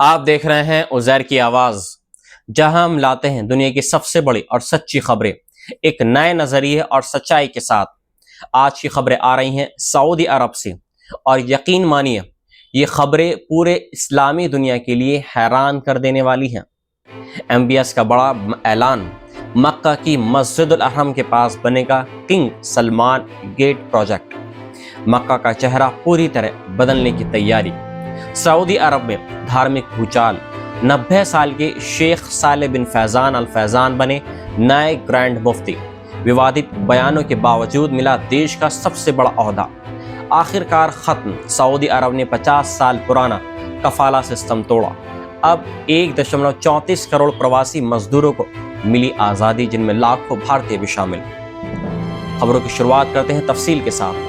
आप देख रहे हैं उज़ैर की आवाज़, जहां हम लाते हैं दुनिया की सबसे बड़ी और सच्ची खबरें एक नए नज़रिए और सच्चाई के साथ। आज की खबरें आ रही हैं सऊदी अरब से, और यकीन मानिए ये खबरें पूरे इस्लामी दुनिया के लिए हैरान कर देने वाली हैं। MBS का बड़ा ऐलान, मक्का की मस्जिदुल हरम के पास बनेगा किंग सलमान गेट प्रोजेक्ट। मक्का का चेहरा पूरी तरह बदलने की तैयारी। सऊदी अरब में धार्मिक भूचाल, 90 साल के शेख साले बिन फैज़ान अल फैज़ान बने नए ग्रैंड मुफ्ती। विवादित बयानों के बावजूद मिला देश का सबसे बड़ा ओहदा। आखिरकार खत्म, सऊदी अरब ने 50 साल पुराना कफाला सिस्टम तोड़ा। अब 1.34 करोड़ प्रवासी मजदूरों को मिली आज़ादी, जिनमें लाखों भारतीय भी शामिल। खबरों की शुरुआत करते हैं तफसील के साथ।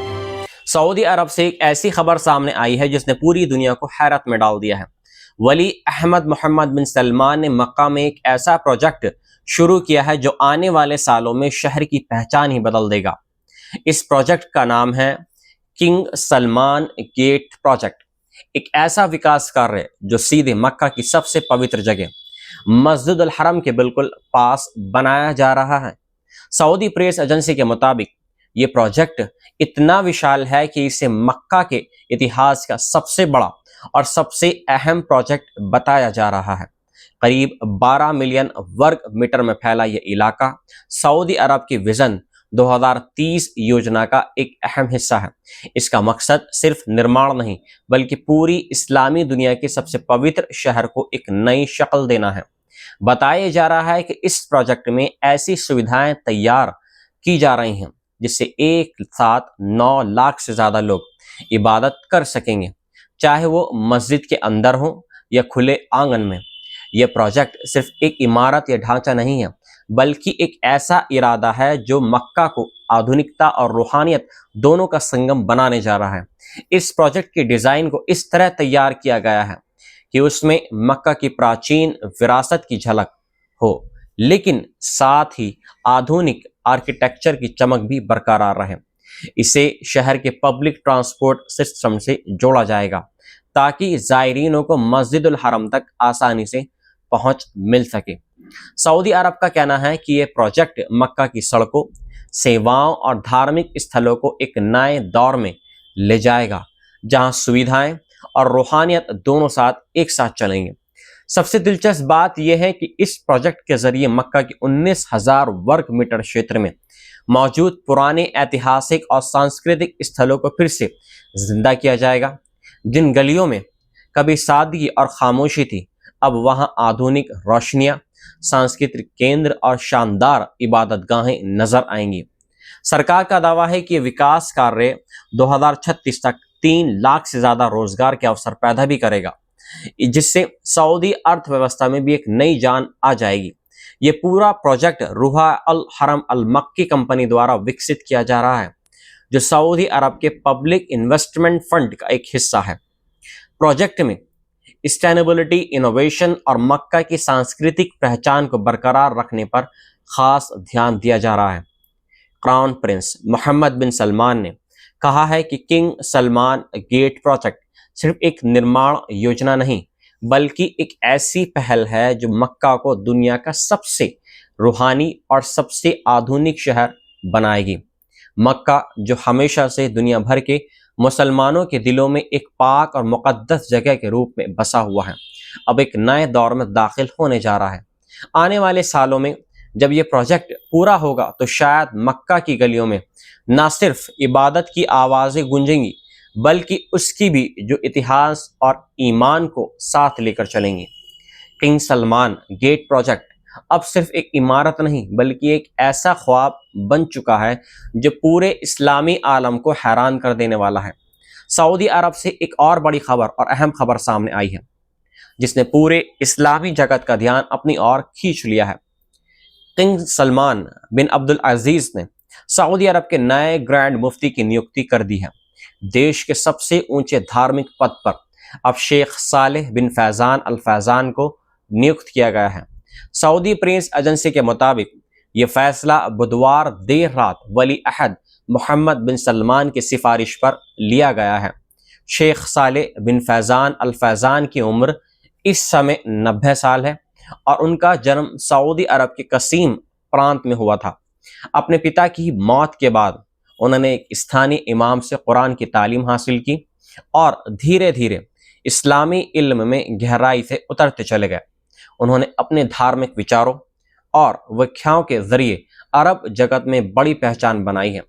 सऊदी अरब से एक ऐसी खबर सामने आई है जिसने पूरी दुनिया को हैरत में डाल दिया है। वली अहमद मोहम्मद बिन सलमान ने मक्का में एक ऐसा प्रोजेक्ट शुरू किया है जो आने वाले सालों में शहर की पहचान ही बदल देगा। इस प्रोजेक्ट का नाम है किंग सलमान गेट प्रोजेक्ट। एक ऐसा विकास कार्य जो सीधे मक्का की सबसे पवित्र जगह मस्जिदुल हरम के बिल्कुल पास बनाया जा रहा है। सऊदी प्रेस एजेंसी के मुताबिक ये प्रोजेक्ट इतना विशाल है कि इसे मक्का के इतिहास का सबसे बड़ा और सबसे अहम प्रोजेक्ट बताया जा रहा है। करीब 12 मिलियन वर्ग मीटर में फैला ये इलाका सऊदी अरब की विजन 2030 योजना का एक अहम हिस्सा है। इसका मकसद सिर्फ निर्माण नहीं, बल्कि पूरी इस्लामी दुनिया के सबसे पवित्र शहर को एक नई शक्ल देना है। बताया जा रहा है कि इस प्रोजेक्ट में ऐसी सुविधाएं तैयार की जा रही हैं जिससे एक साथ 9 लाख से ज्यादा लोग इबादत कर सकेंगे, चाहे वो मस्जिद के अंदर हो या खुले आंगन में। यह प्रोजेक्ट सिर्फ एक इमारत या ढांचा नहीं है, बल्कि एक ऐसा इरादा है जो मक्का को आधुनिकता और रूहानियत दोनों का संगम बनाने जा रहा है। इस प्रोजेक्ट के डिजाइन को इस तरह तैयार किया गया है कि उसमें मक्का की प्राचीन विरासत की झलक हो, लेकिन साथ ही आधुनिक आर्किटेक्चर की चमक भी बरकरार रहे। इसे शहर के पब्लिक ट्रांसपोर्ट सिस्टम से जोड़ा जाएगा ताकि जायरीनों को मस्जिदुल हरम तक आसानी से पहुंच मिल सके। सऊदी अरब का कहना है कि यह प्रोजेक्ट मक्का की सड़कों, सेवाओं और धार्मिक स्थलों को एक नए दौर में ले जाएगा, जहां सुविधाएं और रूहानियत दोनों साथ एक साथ चलेंगे। सबसे दिलचस्प बात यह है कि इस प्रोजेक्ट के जरिए मक्का के 19,000 वर्ग मीटर क्षेत्र में मौजूद पुराने ऐतिहासिक और सांस्कृतिक स्थलों को फिर से जिंदा किया जाएगा। जिन गलियों में कभी सादगी और खामोशी थी, अब वहां आधुनिक रोशनियां, सांस्कृतिक केंद्र और शानदार इबादतगाहें नजर आएंगी। सरकार का दावा है कि ये विकास कार्य 2036 तक 3 लाख से ज्यादा रोजगार के अवसर पैदा भी करेगा, जिससे सऊदी अर्थव्यवस्था में भी एक नई जान आ जाएगी। ये पूरा प्रोजेक्ट रूहा अल हरम अल मक्की कंपनी द्वारा विकसित किया जा रहा है, जो सऊदी अरब के पब्लिक इन्वेस्टमेंट फंड का एक हिस्सा है। प्रोजेक्ट में सस्टेनेबिलिटी, इनोवेशन और मक्का की सांस्कृतिक पहचान को बरकरार रखने पर खास ध्यान दिया जा रहा है। क्राउन प्रिंस मोहम्मद बिन सलमान ने कहा है कि किंग सलमान गेट प्रोजेक्ट सिर्फ एक निर्माण योजना नहीं, बल्कि एक ऐसी पहल है जो मक्का को दुनिया का सबसे रूहानी और सबसे आधुनिक शहर बनाएगी। मक्का, जो हमेशा से दुनिया भर के मुसलमानों के दिलों में एक पाक और मुक़द्दस जगह के रूप में बसा हुआ है, अब एक नए दौर में दाखिल होने जा रहा है। आने वाले सालों में जब ये प्रोजेक्ट पूरा होगा तो शायद मक्का की गलियों में न सिर्फ इबादत की आवाज़ें गूंजेंगी, बल्कि उसकी भी जो इतिहास और ईमान को साथ लेकर चलेंगी। किंग सलमान गेट प्रोजेक्ट अब सिर्फ एक इमारत नहीं, बल्कि एक ऐसा ख्वाब बन चुका है जो पूरे इस्लामी आलम को हैरान कर देने वाला है। सऊदी अरब से एक और बड़ी खबर और अहम खबर सामने आई है, जिसने पूरे इस्लामी जगत का ध्यान अपनी ओर खींच लिया है। किंग सलमान बिन अब्दुल अजीज ने सऊदी अरब के नए ग्रैंड मुफ्ती की नियुक्ति कर दी है। देश के सबसे ऊंचे धार्मिक पद पर अब शेख सालेह बिन फैज़ान अल फैज़ान को नियुक्त किया गया है। सऊदी प्रेस एजेंसी के मुताबिक ये फैसला बुधवार देर रात वली अहद मोहम्मद बिन सलमान की सिफारिश पर लिया गया है। शेख सालेह बिन फैज़ान अल फैज़ान की उम्र इस समय 90 साल है और उनका जन्म सऊदी अरब के कसीम प्रांत में हुआ था। अपने पिता की मौत के बाद उन्होंने एक स्थानीय इमाम से कुरान की तालीम हासिल की और धीरे धीरे इस्लामी इल्म में गहराई से उतरते चले गए। उन्होंने अपने धार्मिक विचारों और व्याख्याओं के जरिए अरब जगत में बड़ी पहचान बनाई है।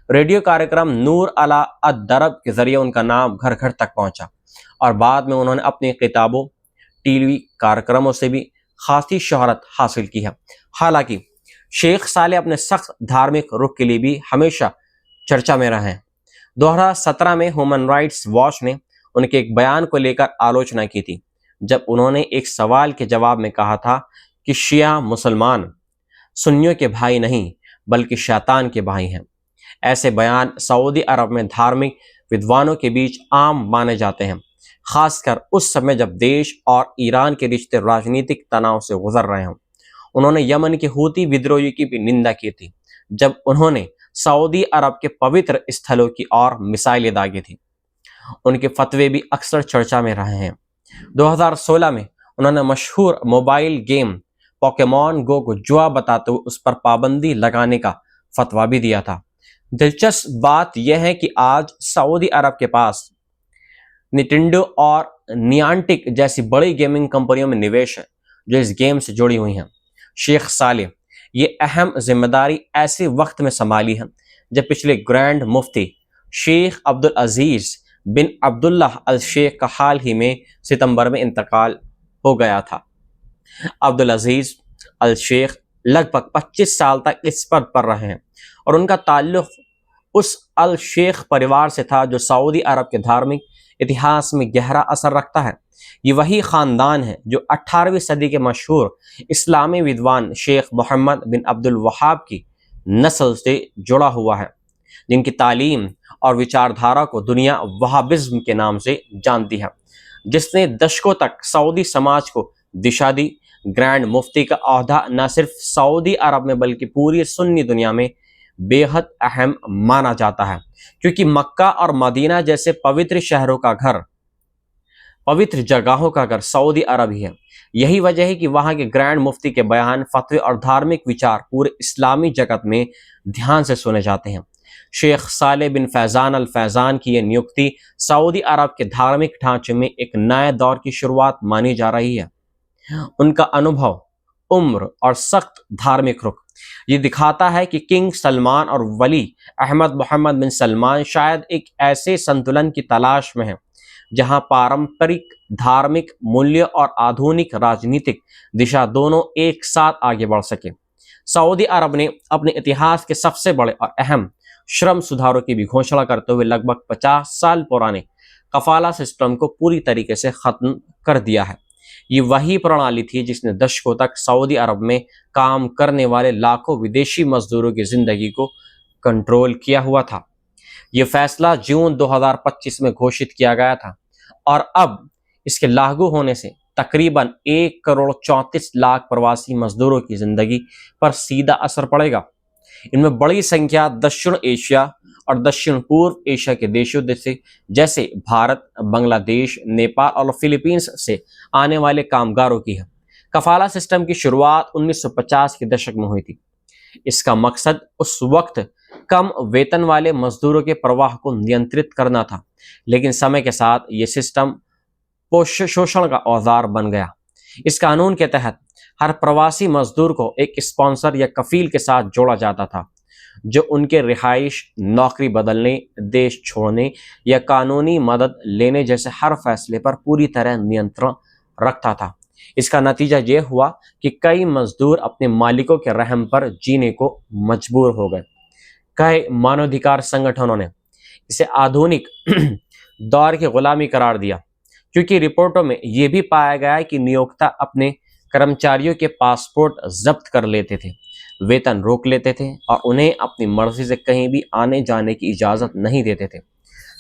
रेडियो कार्यक्रम नूर अला अद-दरब के जरिए उनका नाम घर घर तक पहुंचा और बाद में उन्होंने अपनी किताबों, टीवी कार्यक्रमों से भी खासी शोहरत हासिल की है। हालांकि शेख सालेह अपने सख्त धार्मिक रुख के लिए भी हमेशा चर्चा में रहे हैं। 2017 में ह्यूमन राइट्स वॉच ने उनके एक बयान को लेकर आलोचना की थी, जब उन्होंने एक सवाल के जवाब में कहा था कि शिया मुसलमान सुन्नियों के भाई नहीं बल्कि शैतान के भाई हैं। ऐसे बयान सऊदी अरब में धार्मिक विद्वानों के बीच आम माने जाते हैं, खासकर उस समय जब देश और ईरान के रिश्ते राजनीतिक तनाव से गुजर रहे हों। उन्होंने यमन के हूती विद्रोही की भी निंदा की थी, जब उन्होंने सऊदी अरब के पवित्र स्थलों की ओर मिसाइलें दागी थी। उनके फतवे भी अक्सर चर्चा में रहे हैं। 2016 में उन्होंने मशहूर मोबाइल गेम पोकेमॉन गो को जुआ बताते हुए उस पर पाबंदी लगाने का फतवा भी दिया था। दिलचस्प बात यह है कि आज सऊदी अरब के पास निंटेंडो और नियांटिक जैसी बड़ी गेमिंग कंपनियों में निवेश है जो इस गेम से जुड़ी हुई हैं। शेख सालेह ये अहम जिम्मेदारी ऐसे वक्त में संभाली है जब पिछले ग्रैंड मुफ्ती शेख अब्दुल अजीज बिन अब्दुल्लाह अल शेख का हाल ही में सितंबर में इंतकाल हो गया था। अब्दुल अजीज अल शेख लगभग 25 साल तक इस पद पर रहे हैं और उनका ताल्लुक उस अल शेख परिवार से था जो सऊदी अरब के धार्मिक इतिहास में गहरा असर रखता है। ये वही ख़ानदान है जो 18वीं सदी के मशहूर इस्लामी विद्वान शेख मोहम्मद बिन अब्दुल वहाब की नस्ल से जुड़ा हुआ है, जिनकी तालीम और विचारधारा को दुनिया वहाबिज्म के नाम से जानती है, जिसने दशकों तक सऊदी समाज को दिशा दी। ग्रैंड मुफ्ती का ओहदा न सिर्फ सऊदी अरब में बल्कि पूरी सुन्नी दुनिया में बेहद अहम माना जाता है, क्योंकि मक्का और मदीना जैसे पवित्र शहरों का घर, पवित्र जगहों का घर सऊदी अरब ही है। यही वजह है कि वहाँ के ग्रैंड मुफ्ती के बयान, फतवे और धार्मिक विचार पूरे इस्लामी जगत में ध्यान से सुने जाते हैं। शेख सालेह बिन फैज़ान अल फैज़ान की यह नियुक्ति सऊदी अरब के धार्मिक ढांचे में एक नए दौर की शुरुआत मानी जा रही है। उनका अनुभव, उम्र और सख्त धार्मिक रुख ये दिखाता है कि किंग सलमान और वली अहमद मोहम्मद बिन सलमान शायद एक ऐसे संतुलन की तलाश में हैं जहां पारंपरिक धार्मिक मूल्य और आधुनिक राजनीतिक दिशा दोनों एक साथ आगे बढ़ सके। सऊदी अरब ने अपने इतिहास के सबसे बड़े और अहम श्रम सुधारों की भी घोषणा करते हुए लगभग 50 साल पुराने कफाला सिस्टम को पूरी तरीके से खत्म कर दिया है। ये वही प्रणाली थी जिसने दशकों तक सऊदी अरब में काम करने वाले लाखों विदेशी मजदूरों की जिंदगी को कंट्रोल किया हुआ था। ये फैसला जून 2025 में घोषित किया गया था और अब इसके लागू होने से तकरीबन 1,34,00,000 प्रवासी मजदूरों की जिंदगी पर सीधा असर पड़ेगा। इनमें बड़ी संख्या दक्षिण एशिया और दक्षिण पूर्व एशिया के देशों जैसे भारत, बांग्लादेश, नेपाल और फिलीपींस से आने वाले कामगारों की है। कफाला सिस्टम की शुरुआत 1950 के दशक में हुई थी। इसका मकसद उस वक्त कम वेतन वाले मजदूरों के प्रवाह को नियंत्रित करना था, लेकिन समय के साथ ये सिस्टम शोषण का औजार बन गया। इस कानून के तहत हर प्रवासी मजदूर को एक स्पॉन्सर या कफील के साथ जोड़ा जाता था, जो उनके रिहाइश, नौकरी बदलने, देश छोड़ने या कानूनी मदद लेने जैसे हर फैसले पर पूरी तरह नियंत्रण रखता था। इसका नतीजा ये हुआ कि कई मजदूर अपने मालिकों के रहम पर जीने को मजबूर हो गए। कई मानवाधिकार संगठनों ने इसे आधुनिक दौर की गुलामी करार दिया, क्योंकि रिपोर्टों में यह भी पाया गया कि नियोक्ता अपने कर्मचारियों के पासपोर्ट जब्त कर लेते थे, वेतन रोक लेते थे और उन्हें अपनी मर्जी से कहीं भी आने जाने की इजाज़त नहीं देते थे।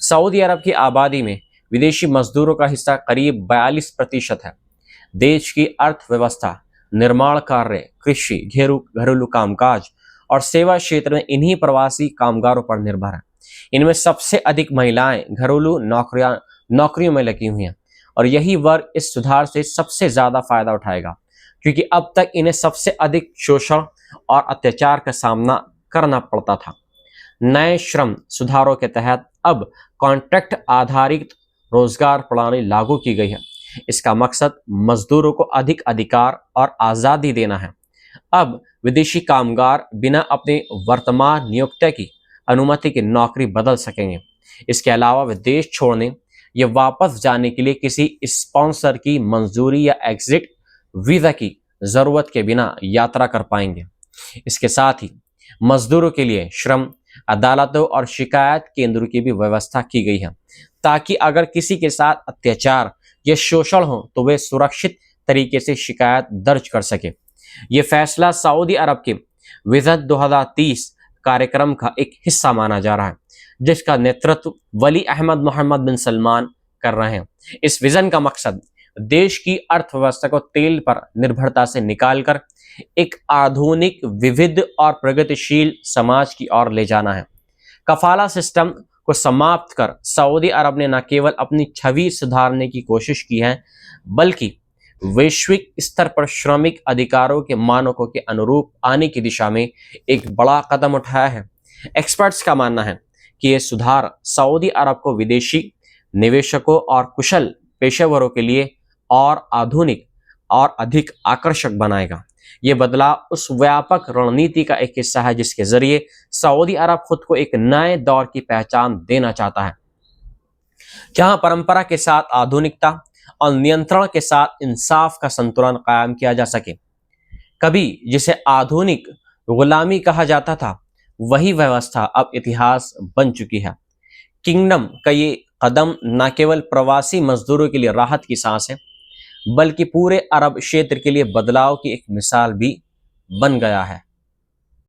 सऊदी अरब की आबादी में विदेशी मजदूरों का हिस्सा करीब 42% है। देश की अर्थव्यवस्था निर्माण कार्य, कृषि, घरेलू कामकाज और सेवा क्षेत्र में इन्हीं प्रवासी कामगारों पर निर्भर है। इनमें सबसे अधिक महिलाएं घरेलू नौकरियों में लगी हुई हैं और यही वर्ग इस सुधार से सबसे ज्यादा फायदा उठाएगा, क्योंकि अब तक इन्हें सबसे अधिक शोषण और अत्याचार का सामना करना पड़ता था। नए श्रम सुधारों के तहत अब कॉन्ट्रैक्ट आधारित रोजगार प्रणाली लागू की गई है। इसका मकसद मजदूरों को अधिक अधिकार और आजादी देना है। अब विदेशी कामगार बिना अपने वर्तमान नियोक्ता की अनुमति की नौकरी बदल सकेंगे। इसके अलावा वे देश छोड़ने या वापस जाने के लिए किसी स्पॉन्सर की मंजूरी या एग्जिट वीजा की जरूरत के बिना यात्रा कर पाएंगे। इसके साथ ही मजदूरों के लिए श्रम अदालतों और शिकायत केंद्रों की भी व्यवस्था की गई है, ताकि अगर किसी के साथ अत्याचार या शोषण हो तो वे सुरक्षित तरीके से शिकायत दर्ज कर सके। ये फैसला सऊदी अरब के विजन 2030 कार्यक्रम का एक हिस्सा माना जा रहा है, जिसका नेतृत्व वली अहमद मोहम्मद बिन सलमान कर रहे हैं। इस विजन का मकसद देश की अर्थव्यवस्था को तेल पर निर्भरता से निकालकर एक आधुनिक, विविध और प्रगतिशील समाज की ओर ले जाना है। कफाला सिस्टम को समाप्त कर सऊदी अरब ने न केवल अपनी छवि सुधारने की कोशिश की है, बल्कि वैश्विक स्तर पर श्रमिक अधिकारों के मानकों के अनुरूप आने की दिशा में एक बड़ा कदम उठाया है। एक्सपर्ट्स का मानना है कि यह सुधार सऊदी अरब को विदेशी निवेशकों और कुशल पेशेवरों के लिए और आधुनिक और अधिक आकर्षक बनाएगा। ये बदलाव उस व्यापक रणनीति का एक हिस्सा है जिसके जरिए सऊदी अरब खुद को एक नए दौर की पहचान देना चाहता है, जहां परंपरा के साथ आधुनिकता और नियंत्रण के साथ इंसाफ का संतुलन कायम किया जा सके। कभी जिसे आधुनिक गुलामी कहा जाता था, वही व्यवस्था अब इतिहास बन चुकी है। किंगडम का ये कदम न केवल प्रवासी मजदूरों के लिए राहत की सांस है, बल्कि पूरे अरब क्षेत्र के लिए बदलाव की एक मिसाल भी बन गया है।